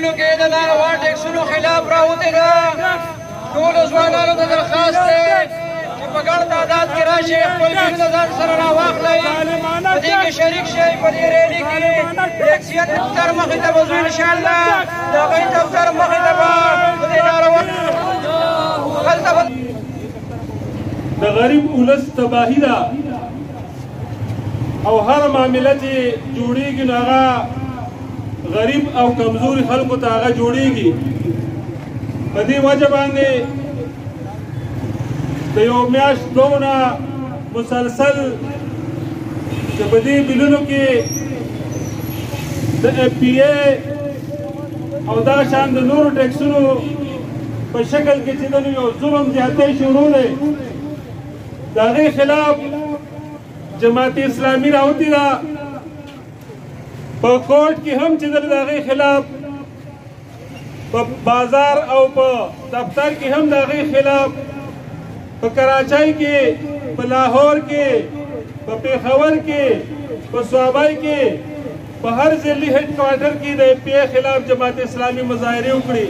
بلونو کې د ناروا ټیکسونو خلاف راوتې ده. ټولو ځوانانو ته درخواست دی چې په ګڼ تعداد کې راشئ، خپل بلونه ځان سره راواخلئ، په دې کې شریک شئ. په دې ریلي کې د اکثریت دفتر مخې ته به ځو انشاءالله، د هغوی دفتر مخې ته به په دې ناروا هلته به د غریب ولس تباهي ده او هر معامله چې جوړېږي نو هغه غریب او کمزوري خلکو ته هغه جوړېږي. په دې وجه باندې د یو میاشت دوونه مسلسل چې په دې بلونو کې د اف پی ای او دا شان د نورو ټیکسونو په شکل کې چې د یو ظلم زیاتی شروع دی، د هغې خلاف جماعت اسلامي راوتې ده. په کوټ کې هم چې د هغې خلاف، په بازار او په دفتر کې هم د هغې خلاف، په کراچۍ کې، په لاهور کې، په پېښور کې، په صوابۍ کې، په هر ضلعي هیډ کوارټر کې د اف پی ای خلاف جماعت اسلامي مظاهرې وکړي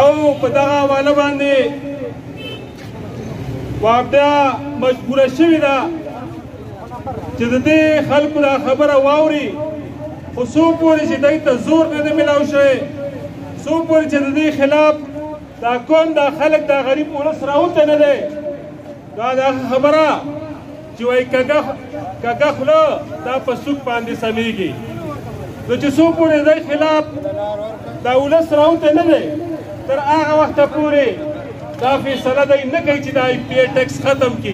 او په دغه حواله باندې وابدا مجبوره شوې ده چې د دې خلکو دا خبره واوري، خو څو پورې چې دوی ته زور نه دی میلاو شوی، څو پورې چې د دې خلاف دا قوم دا خلک دا غریب ولس راوته نه دی. دا دغه خبره چې وایي کږه خوله دا په سوک باندې سمیږي. نو چې څو پورې د دې خلاف دا ولس راوته نه دی، تر هغه وخته پورې دا فیصله دی نه کوي چې دا اف پی ای ټیکس ختم کړي.